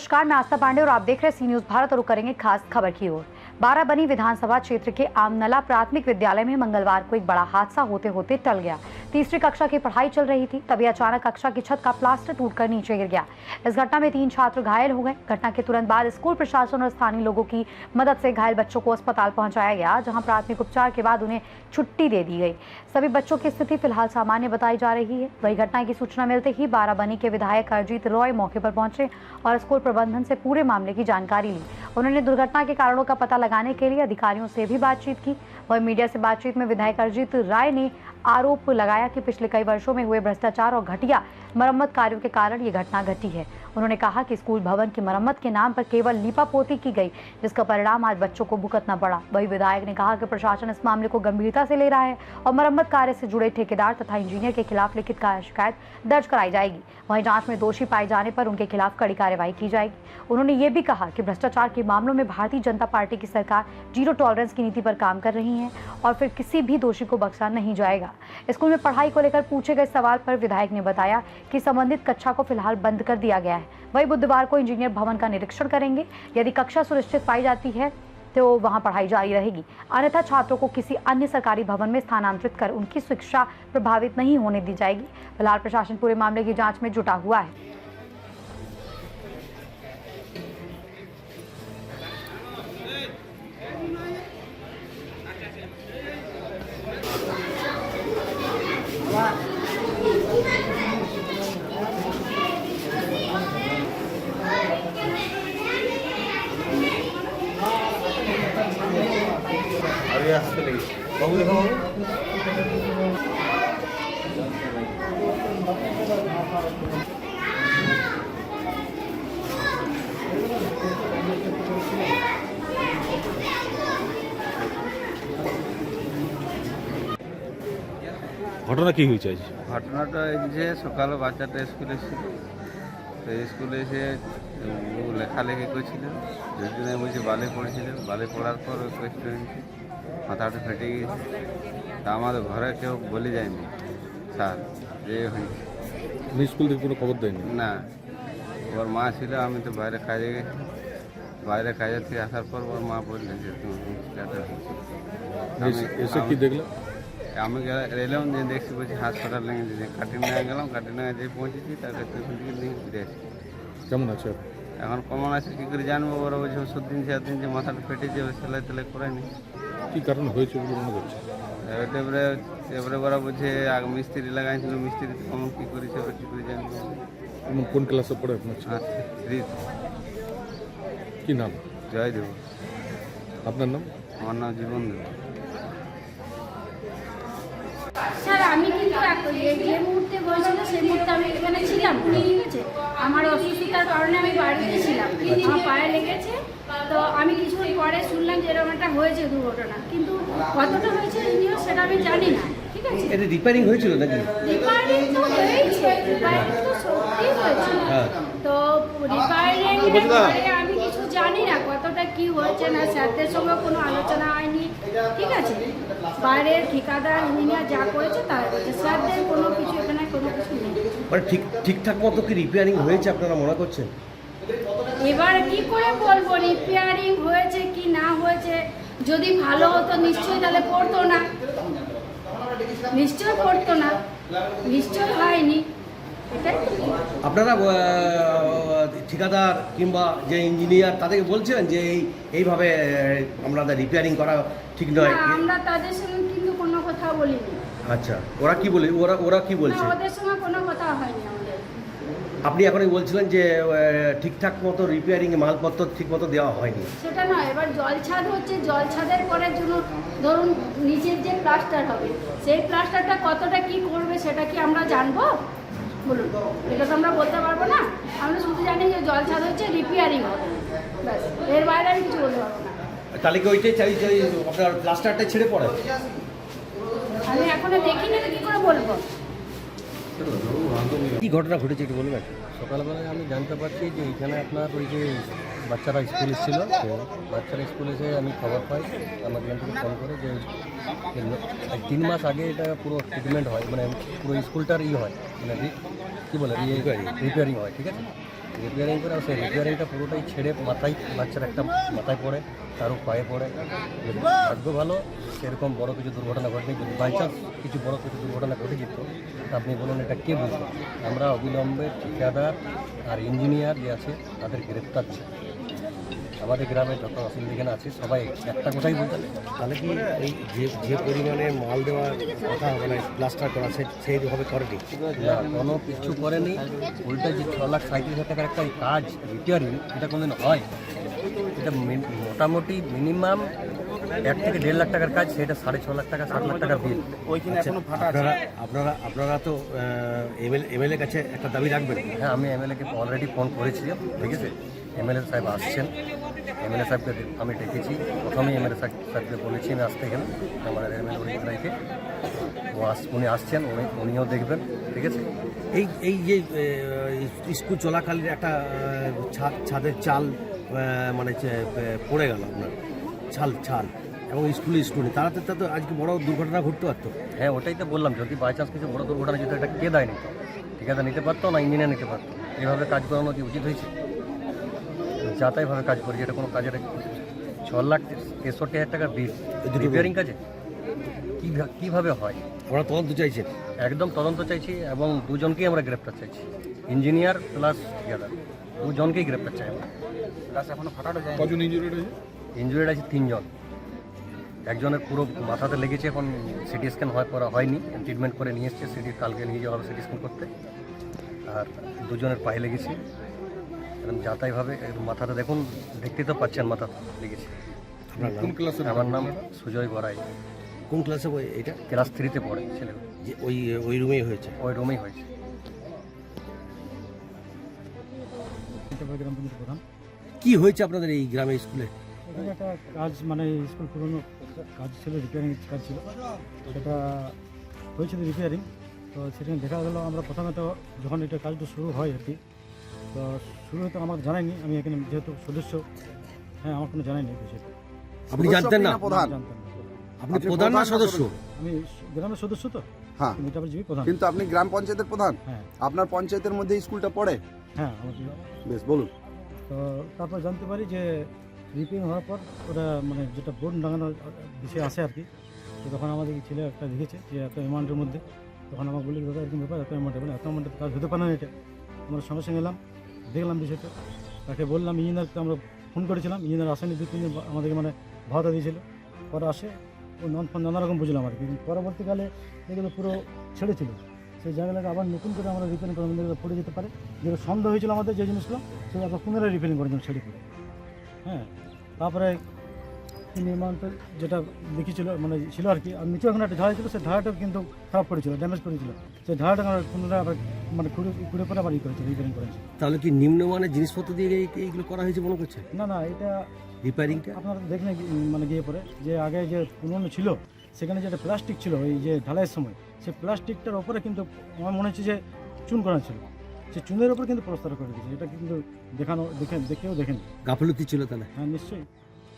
नमस्कार, मैं आस्था पांडे और आप देख रहे हैं सी न्यूज भारत और करेंगे खास खबर की ओर। बाराबनी विधानसभा क्षेत्र के आमनला प्राथमिक विद्यालय में मंगलवार को एक बड़ा हादसा होते होते टल गया। तीसरी कक्षा की पढ़ाई चल रही थी, तभी अचानक कक्षा की छत का प्लास्टर टूटकर नीचे गिर गया। इस घटना में 3 छात्र घायल हो गए। घटना के तुरंत बाद स्कूल प्रशासन और स्थानीय लोगों की मदद से घायल बच्चों को अस्पताल पहुंचाया गया, जहां प्राथमिक उपचार के बाद उन्हें छुट्टी दे दी गई। सभी बच्चों की स्थिति फिलहाल सामान्य बताई जा रही है। वही घटना की सूचना मिलते ही बाराबनी के विधायक अरजीत रॉय मौके पर पहुंचे और स्कूल प्रबंधन से पूरे मामले की जानकारी ली। उन्होंने दुर्घटना के कारणों का पता लगाने के लिए अधिकारियों से भी बातचीत की। वही मीडिया से बातचीत में विधायक अरजीत राय ने आरोप लगाया कि पिछले कई वर्षों में हुए भ्रष्टाचार और घटिया मरम्मत कार्यों के कारण ये घटना घटी है। उन्होंने कहा कि स्कूल भवन की मरम्मत के नाम पर केवल लीपापोती की गई, जिसका परिणाम आज बच्चों को भुगतना पड़ा। वही विधायक ने कहा कि प्रशासन इस मामले को गंभीरता से ले रहा है और मरम्मत कार्य से जुड़े ठेकेदार तथा इंजीनियर के खिलाफ लिखित शिकायत दर्ज कराई जाएगी। वहीं जांच में दोषी पाए जाने पर उनके खिलाफ कड़ी कार्यवाही की जाएगी। उन्होंने ये भी कहा कि भ्रष्टाचार के मामलों में भारतीय जनता पार्टी की सरकार जीरो टॉलरेंस की नीति पर काम कर रही है और फिर किसी भी दोषी को बख्शा नहीं जाएगा। स्कूल में पढ़ाई को लेकर पूछे गए सवाल पर विधायक ने बताया कि संबंधित कक्षा को फिलहाल बंद कर दिया गया है। वही बुधवार को इंजीनियर भवन का निरीक्षण करेंगे। यदि कक्षा सुरक्षित पाई जाती है तो वहां पढ़ाई जारी रहेगी, अन्यथा छात्रों को किसी अन्य सरकारी भवन में स्थानांतरित कर उनकी शिक्षा प्रभावित नहीं होने दी जाएगी। फिलहाल प्रशासन पूरे मामले की जांच में जुटा हुआ है। ঘটনা কি হয়েছে আজ? ঘটনাটা এই যে সকালে বাচ্চাটা স্কুলে ছিল, তো স্কুলে এসে ও লেখালেখি করছিল, দুজনে বলছে বালে পড়েছিল। বালে পড়ার পর ওই স্টুডেন্টকে মাথাটা ফেটে গিয়েছে। তা আমাদের ঘরে কেউ বলে যায়নি স্যার যে হয়েছে। আপনি স্কুল থেকে কোনো খবর দেয়নি? না, ওর মা ছিল, আমি তো বাইরে কাজে গেছি। বাইরে কাজে থেকে আসার পর ওর মা বললেন যে এসে কি দেখলাম? আমি এলাম, যে দেখছি বলছি হাসপাতাল নিয়ে যে কাটিনায় গেলাম। কাটিনায় যে পৌঁছেছি তাকে টিফিন টিফিন নিয়ে ঘুরে আসি। কেমন আছে এখন কমন আছে কী করে জানবো? ওরা বলছে ওষুধ দিন 4 দিন যে মাথাটা ফেটে যাবে, সেলাই তেলাই করায়নি। কি কারণে হয়েছে বলে মনে করছে? এবারে ওরা বলছে আগে মিস্ত্রি লাগাইছিল, মিস্ত্রি কমন কী করেছে ওরা কী করে জানবো? এমন কোন ক্লাসে পড়ে আপনার ছেলে? কি নাম? জয়দেব। আপনার নাম? আমার নাম জীবন দেব। স্যার আমি কিন্তু যে মুহূর্তে বলছিল সেই মুহূর্তে আমি এখানে ছিলাম, ঠিক আছে। আমার অসুস্থতার কারণে আমি বাড়িতে ছিলাম, আমার পায়ে লেগেছে। তো আমি কিছুক্ষণ পরে শুনলাম যে এরকম একটা হয়েছে দুর্ঘটনা, কিন্তু কতটা হয়েছে ইনিও সেটা আমি জানি না, ঠিক আছে। এটা রিপেয়ারিং হয়েছিল নাকি? রিপেয়ারিং তো হয়েছে, রিপেয়ারিং তো সত্যি হয়েছে। তো রিপেয়ারিং পরে আমি কিছু জানি না কতটা কি হয়েছে না, স্যারদের সঙ্গে কোনো আলোচনা হয়নি, ঠিক আছে। বাইরের ঠিকাদার ইঞ্জিনিয়ার যা করেছে তাই করেছে, স্যারদের কোনো কিছু এখানে কোনো কিছু নেই। মানে ঠিকঠাক মতো কি রিপেয়ারিং হয়েছে আপনারা মনে করছেন? এবার কি করে বলবো রিপেয়ারিং হয়েছে কি না হয়েছে? যদি ভালো হতো নিশ্চয়ই তাহলে পড়তো না, নিশ্চয়ই পড়তো না, নিশ্চয়ই হয়নি। এটাই আপনারা ঠিকাদার কিংবা যে ইঞ্জিনিয়ার তাদেরকে বলছিলেন যে এইভাবে আপনাদের রিপেয়ারিং করা ঠিক নয়? আমরা তাদের সঙ্গে কিন্তু কোনো কথা বলিনি। আচ্ছা, ওরা কি বলে? ওরা কি বলছে? ওদের সঙ্গে কোনো কথা হয়নি আমাদের। আপনি এখনই বলছিলেন যে ঠিকঠাক মতো রিপেয়ারিং মালপত্র ঠিক মতো দেওয়া হয়নি। সেটা নয়, এবার জলছাদ হচ্ছে, জলছাদের পরে ধরুন নিচের যে প্লাস্টার হবে, সেই প্লাস্টারটা কতটা কি করবে সেটা কি আমরা জানবো? বলুন, এটা তো আমরা বলতে পারবো না। আমরা শুধু জানি যে জলছাদ হচ্ছে, রিপেয়ারিং হবে, ব্যাস, এর বাইরে আমি কিছু বলতে পারবো না। তাহলে কি ওইটাই চাই যে আপনার প্লাস্টারটা ছেড়ে পড়ে? আমি এখনো দেখিনি, তো কি করে বলবো? কি ঘটনা ঘটেছে একটু বলবেন? সকালবেলায় আমি জানতে পারছি যে এইখানে আপনার ওই যে বাচ্চারা স্কুল এসেছিল, বাচ্চারা স্কুল এসে আমি খবর পাই, আমার এখান থেকে ফোন করে যে 3 মাস আগে এটা পুরো ট্রিটমেন্ট হয়, মানে পুরো স্কুলটার হয়, মানে কী বলে রিপেয়ারিং হয়, ঠিক আছে। রিপেয়ারিং করে, আর সেই রিপেয়ারিংটা পুরোটাই ছেড়ে মাথায় বাচ্চার একটা মাথায় পড়ে, কারো পায়ে পড়ে। যদি ভাগ্য ভালো সেরকম বড় কিছু দুর্ঘটনা ঘটেনি। যদি বাই চান্স কিছু বড় কিছু দুর্ঘটনা ঘটে যেত, তা আপনি বলুন এটা কে বুঝবে? আমরা অবিলম্বে ঠিকাদার আর ইঞ্জিনিয়ার যে আছে তাদের গ্রেপ্তার চাই। আমাদের গ্রামে যত অসুবিধা এখানে আছে সবাই একটা কথাই বলতে তাহলে কি এই যে পরিমাণে মাল দেওয়ার কথা মানে প্লাস্টার করা সেইভাবে করেনি? না, কোনো কিছু করেনি। উল্টে যে 6,37,000 টাকার একটা কাজ রিপেয়ারিং, এটা কোনোদিন হয়? এটা মোটামুটি মিনিমাম 1 থেকে 1.5 লাখ টাকার কাজ, সেটা 6.5 টাকা 7 লাখ টাকার বিল। আপনারা তো এমএলএ কাছে একটা দাবি রাখবেন। হ্যাঁ, আমি এমএলএকে অলরেডি ফোন করেছি, ঠিক আছে? এমএলএ সাহেব আসছেন, এমএলএ সাহেবকে আমি ডেকেছি। প্রথমেই এমএলএ সাহেবকে বলেছি আমি আসতে এখানে, আমাদের এমএলএ ওইখানে উনি আসছেন, উনিও দেখবেন, ঠিক আছে? এই যে স্কুল চলাকালীন একটা ছাদের চাল মানে পড়ে গেল আপনার ছাল এবং স্কুলে তারাতে তো আজকে বড় দুর্ঘটনা ঘটতে পারতো। হ্যাঁ, ওটাই তো বললাম, যদি বাই চান্স কিছু বড় দুর্ঘটনা যেত, এটা কে দায় নিত? ঠিকাদার নিতে পারতো না ইঞ্জিনিয়ার নিতে পারতো? এভাবে কাজ করানো কি উচিত হয়েছে? যাতাইভাবে কাজ করি, এটা কোনো কাজের 6,63,000 টাকার বিল রিপেয়ারিং কাজে কীভাবে হয়? ওরা তদন্ত চাইছেন, একদম তদন্ত চাইছি, এবং দুজনকেই আমরা গ্রেপ্তার চাইছি, ইঞ্জিনিয়ার প্লাস ঠিকাদার, দুজনকেই গ্রেপ্তার চাই আমরা। কজন ইঞ্জুরিড হয়েছে? ইঞ্জুরিড আছে 3 জন। একজনের পুরো মাথাতে লেগেছে, এখন সিটি স্ক্যান হয়নি, ট্রিটমেন্ট করে নিয়ে এসছে, কালকে নিয়ে যাওয়া হবে সিটি স্ক্যান করতে। আর দুজনের পায়ে লেগেছে, একদম যাতাইভাবে একদম মাথাটা দেখুন, দেখতে তো পাচ্ছেন মাথা লেগেছে। কোন ক্লাসে? আমার নাম সুজয় গড়াই। কোন ক্লাসে এটা? ক্লাস 3-তে পড়ে ছেলে। যে ওই রুমেই হয়েছে? ওই রুমেই হয়েছে। গ্রাম পঞ্চায়েত প্রধান। কি হয়েছে আপনাদের এই গ্রামের স্কুলে? এখানে একটা কাজ মানে স্কুল পুরনো কাজ ছিল, রিপেয়ারিং কাজ ছিল, সেটা হয়েছিল রিপেয়ারিং। তো সেখানে দেখা গেলো, আমরা প্রথমে তো যখন এটা কাজটা শুরু হয় আর কি, তো শুরু হয়তো আমাকে জানায়নি, আমি এখানে যেহেতু সদস্য, হ্যাঁ আমার কোনো জানায়নি বিষয়টা। আপনি জানতেন না? জানতাম না। আপনি প্রধান না সদস্য? আমি গ্রামের সদস্য তো, হ্যাঁ, মিঠাপুরজীবী প্রধান। কিন্তু আপনি গ্রাম পঞ্চায়েতের প্রধান, হ্যাঁ আপনার পঞ্চায়েতের মধ্যে স্কুলটা পড়ে? হ্যাঁ আমার বেশ, বলুন। তো তারপর জানতে পারি যে রিপেয়ারিং হওয়ার পর ওরা মানে যেটা বোর্ড লাগানোর বিষয়ে আসে আর কি, তো তখন আমাদের ছেলে একটা দেখেছে যে এত অ্যামাউন্টের মধ্যে, তখন আমাকে বলি দাদা এরকম ব্যাপার, এত অ্যামাউন্ট বলে এত অ্যামাউন্টের কাজ হতে পারে না এটা। আমরা সঙ্গে সঙ্গে এলাম, দেখলাম বিষয়টা, তাকে বললাম, ইঞ্জিনিয়ারকে আমরা ফোন করেছিলাম, ইঞ্জিনিয়ার আসেনি, 2-3 দিন আমাদেরকে মানে ভাড়া দিয়েছিল, পরে আসে ও নানা রকম বুঝলাম আর কি। পরবর্তীকালে এগুলো পুরো ছেড়েছিল, সেই জায়গাটাকে আবার নতুন করে আমরা রিপেয়ারিং করে আমাদের পড়ে যেতে পারে, যেগুলো সন্দেহ হয়েছিল আমাদের যে জিনিসগুলো, সেগুলো আবার পুনরায় রিপেয়ারিং করার জন্য ছেড়ে পড়ে। হ্যাঁ, তারপরে নির্মাণটা যেটা লিখেছিল মানে ছিল আর কি, আর নিচে ওখানে একটা ঢালাই ছিল, সেই ঢালাটা কিন্তু খারাপ করেছিল, ড্যামেজ করেছিল, সেই ঢালাটা পুনরায় আবার মানে খুঁড়ে করে আবার করেছে, রিপেয়ারিং করেছে। তাহলে কি নিম্নমানের জিনিসপত্র দিয়ে এইগুলো করা হয়েছে মনে করছে না না, এটা রিপেয়ারিংটা? আপনারা দেখলে মানে গিয়ে পরে যে আগে যে পুরনো ছিল, সেখানে যেটা প্লাস্টিক ছিল ওই যে ঢালাইয়ের সময়, সেই প্লাস্টিকটার ওপরে কিন্তু আমার মনে হচ্ছে যে চুন করা ছিল, সেই চুনের ওপর কিন্তু প্লাস্টার করে দিয়েছে, এটা কিন্তু দেখেও দেখেনি। গাফলতি ছিল তাহলে? হ্যাঁ নিশ্চয়ই।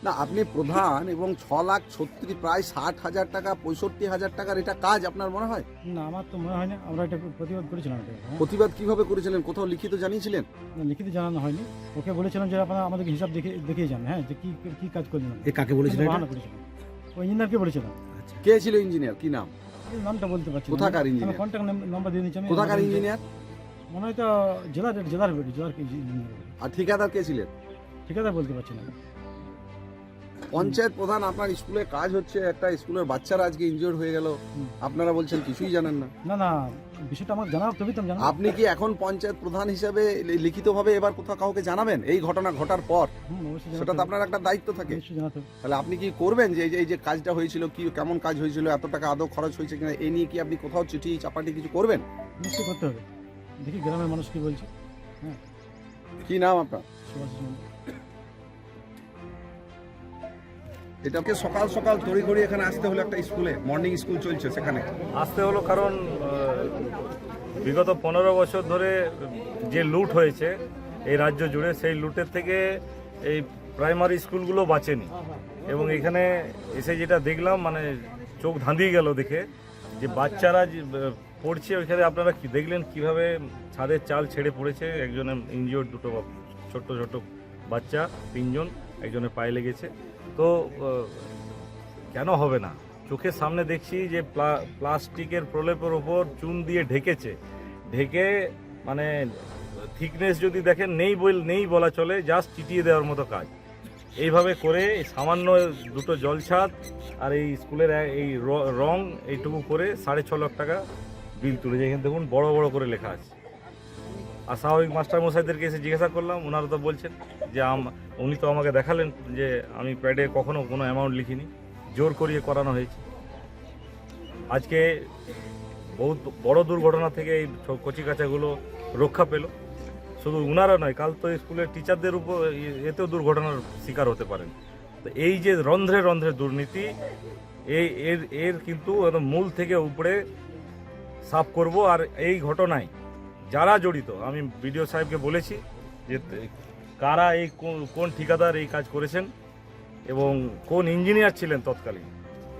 না, আপনি প্রধান এবং 6,36,000 প্রায় 60,000 টাকা 65,000 টাকার এটা কাজ আপনার মনে হয়? না আমার তো মনে হয় না, আমরা এটা প্রতিবাদ করেছিলাম এটা। হ্যাঁ, প্রতিবাদ কিভাবে করেছিলেন? কোথাও লিখিত জানিয়েছিলেন? না, লিখিত জানানো হয়নি, ওকে বলেছিলাম যে আপনারা আমাদেরকে হিসাব দেখিয়ে যান, হ্যাঁ, যে কী কাজ করলেন। এ কাকে বলেছিলেন? বাহানা করেছিলাম, ওই ইঞ্জিনিয়ারকে বলেছিলাম। আচ্ছা, কে ছিল ইঞ্জিনিয়ার? কি নাম? এই নামটা বলতে পারছি না। কোথাকার আমি ইঞ্জিনিয়ার? কন্ট্যাক্ট নাম্বার দিয়ে দিচ্ছি আমি। কোথাকার ইঞ্জিনিয়ার? মনে হয় তো জেলার ইঞ্জিনিয়ার। আর ঠিকাদার কে ছিলেন? ঠিকাদার বলতে পারছি না। পঞ্চায়েত প্রধান, আপনার স্কুলে কাজ হচ্ছে, একটা স্কুলের বাচ্চারা আজকে ইনজিওর্ড হয়ে গেল, আপনারা বলছেন কিছুই জানেন না। না না, বিষয়টা আমাকে জানাও, তবেই তো আমি জানাবো। আপনি কি এখন পঞ্চায়েত প্রধান হিসাবে লিখিতভাবে এবার কোথাও কাউকে জানাবেন এই ঘটনা ঘটার পর? অবশ্যই সেটা তো জানাতে হবে। আপনার একটা দায়িত্ব থাকে। নিশ্চয়ই জানাতে হবে। তাহলে আপনি কি করবেন যে এই যে কাজটা হয়েছিল, কি কেমন কাজ হয়েছিল, এত টাকা আদৌ খরচ হয়েছে কিনা, এই নিয়ে কি আপনি কোথাও চিঠি চাপাটি কিছু করবেন? নিশ্চয়ই করতে হবে, দেখি গ্রামের মানুষ কি বলছে। হ্যাঁ, কি নাম আপনার? সুভাষ মন্ডল। এটাকে সকাল সকাল তড়িঘড়ি এখানে আসতে হলো, একটা স্কুলে মর্নিং স্কুল চলছে, সেখানে আসতে হলো কারণ বিগত 15 বছর ধরে যে লুট হয়েছে এই রাজ্য জুড়ে, সেই লুটের থেকে এই প্রাইমারি স্কুলগুলো বাঁচেনি। এবং এখানে এসে যেটা দেখলাম, মানে চোখ ধাঁধিয়ে গেল দেখে, যে বাচ্চারা পড়ছে ওইখানে আপনারা কি দেখলেন কিভাবে ছাদের চাল ছেড়ে পড়েছে, একজনে ইনজিওর্ড, দুটো ছোট্ট ছোট্ট বাচ্চা 3 জন, একজনের পায়ে লেগেছে। তো কেন হবে না? চোখের সামনে দেখছি যে প্লাস্টিকের প্রলেপের ওপর চুন দিয়ে ঢেকেছে, ঢেকে মানে থিকনেস যদি দেখেন নেই বলা চলে, জাস্ট চিটিয়ে দেওয়ার মতো কাজ। এইভাবে করে সামান্য দুটো জলছাদ আর এই স্কুলের এই রং এইটুকু করে 6.5 লাখ টাকা বিল তুলেছে। এখানে দেখুন বড় বড় করে লেখা আছে। আর স্বাভাবিক মাস্টারমশাইদেরকে এসে জিজ্ঞাসা করলাম, ওনারা তো বলছেন যে উনি তো আমাকে দেখালেন যে আমি প্যাডে কখনো কোনো অ্যামাউন্ট লিখিনি, জোর করিয়ে করানো হয়েছে। আজকে বহুত বড় দুর্ঘটনা থেকে এই কচিকাচাগুলো রক্ষা পেল। শুধু ওনারা নয়, কাল তো স্কুলের টিচারদের উপর এতেও দুর্ঘটনার শিকার হতে পারেন। তো এই যে রন্ধ্রে রন্ধ্রে দুর্নীতি, এর কিন্তু একদম মূল থেকে উপরে সাফ করব। আর এই ঘটনায় যারা জড়িত, আমি বিডিও সাহেবকে বলেছি যে কারা এই কোন ঠিকাদার এই কাজ করেছেন এবং কোন ইঞ্জিনিয়ার ছিলেন তৎকালীন,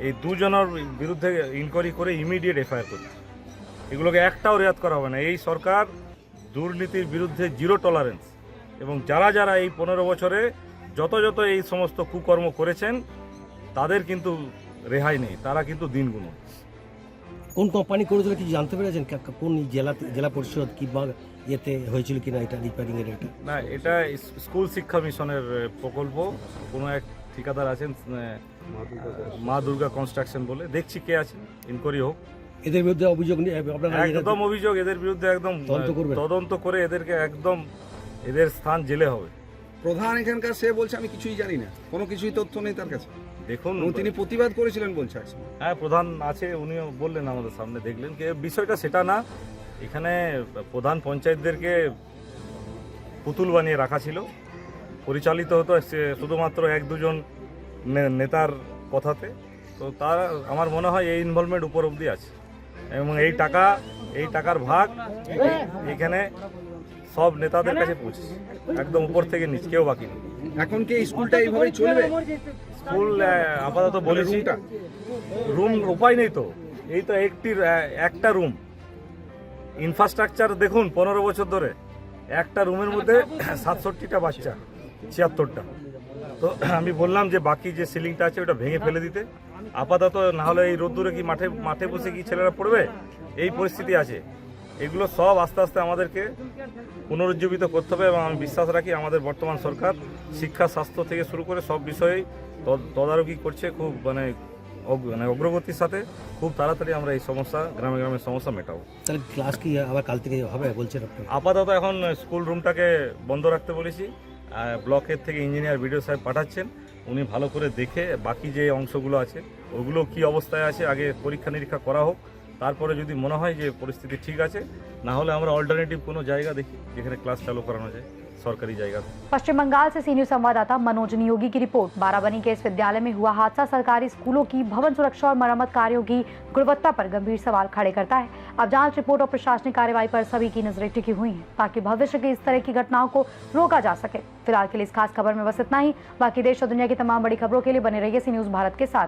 এই দুজনের বিরুদ্ধে ইনকোয়ারি করে ইমিডিয়েট এফআইআর করছে। এগুলোকে একটাও রেয়াত করা হবে না। এই সরকার দুর্নীতির বিরুদ্ধে জিরো টলারেন্স, এবং যারা এই 15 বছরে যত এই সমস্ত কুকর্ম করেছেন তাদের কিন্তু রেহাই নেই, তারা কিন্তু দিন গুণ। কোন কোম্পানি করেছিল কিছু জানতে পেরেছেন? কোন জেলা পরিষদ কিংবা ইয়েতে হয়েছিল কিনা এটা রিপেয়ারিং এর? এটা না, এটা স্কুল শিক্ষা মিশনের প্রকল্প। কোনো এক ঠিকাদার আছেন মা দুর্গা কনস্ট্রাকশন বলে, দেখছি কে আছেন, ইনকোয়ারি হোক। এদের বিরুদ্ধে অভিযোগ নিয়ে একদম অভিযোগ, এদের বিরুদ্ধে একদম তদন্ত করে এদেরকে একদম এদের স্থান জেলে হবে। প্রধান এখানকার সে বলছে আমি কিছুই জানি না, কোনো কিছুই তথ্য নেই তার কাছে। দেখুন, তিনি প্রতিবাদ করেছিলেন বলছে। হ্যাঁ, প্রধান আছে, উনিও বললেন আমাদের সামনে, দেখলেন কি বিষয়টা সেটা না। এখানে প্রধান পঞ্চায়েতদেরকে পুতুল বানিয়ে রাখা ছিল, পরিচালিত হতো শুধুমাত্র 1-2 নেতার কথাতে। তো তার আমার মনে হয় এই ইনভলভমেন্ট উপর অবধি আছে, এবং এই টাকার ভাগ এখানে সব নেতাদের কাছে পৌঁছেছে, একদম উপর থেকে নিচ, কেউ বাকি নেই। এখন কি স্কুলটা এইভাবেই চলবে? স্কুল আপাতত বলেছি, রুম উপায় নেই তো। এই তো একটা রুম ইনফ্রাস্ট্রাকচার দেখুন, 15 বছর ধরে একটা রুমের মধ্যে 67টা বাচ্চা, 76টা। তো আমি বললাম যে বাকি যে সিলিংটা আছে ওটা ভেঙে ফেলে দিতে আপাতত, না হলে এই রোদ্দুরে কি মাঠে বসে কি ছেলেরা পড়বে, এই পরিস্থিতি আছে। এগুলো সব আস্তে আস্তে আমাদেরকে পুনরুজ্জীবিত করতে হবে, এবং আমি বিশ্বাস রাখি আমাদের বর্তমান সরকার শিক্ষা, স্বাস্থ্য থেকে শুরু করে সব বিষয়েই তদারকি করছে খুব মানে অগ্রগতির সাথে। খুব তাড়াতাড়ি আমরা এই সমস্যা, গ্রামে সমস্যা মেটাবো। তাহলে ক্লাস কি আবার কাল থেকে হবে বলছেন আপনি? আপাতত এখন স্কুল রুমটাকে বন্ধ রাখতে বলেছি। ব্লকের থেকে ইঞ্জিনিয়ার বিডিও সাহেব পাঠাচ্ছেন, উনি ভালো করে দেখে বাকি যে অংশগুলো আছে ওগুলো কি অবস্থায় আছে আগে পরীক্ষা নিরীক্ষা করা হোক। তারপরে যদি মনে হয় যে পরিস্থিতি ঠিক আছে, না হলে আমরা অল্টারनेटिव কোনো জায়গা দেখি যেখানে ক্লাस चालू कराना जाए, सरकारी जगह। पश्चिम बंगाल से सीनियर संवाददाता मनोज नियोगी की रिपोर्ट। बाराबनी के इस विद्यालय में हुआ हादसा सरकारी स्कूलों की भवन सुरक्षा और मरम्मत कार्यों की गुणवत्ता पर गंभीर सवाल खड़े करता है। अब जांच रिपोर्ट और प्रशासनिक कार्रवाई पर सभी की नजरें टिकी हुई हैं ताकि भविष्य की इस तरह की घटनाओं को रोका जा सके। फिलहाल के लिए इस खास खबर में बस इतना ही। बाकी देश और दुनिया की तमाम बड़ी खबरों के लिए बने रहिए सी न्यूज़ भारत के साथ।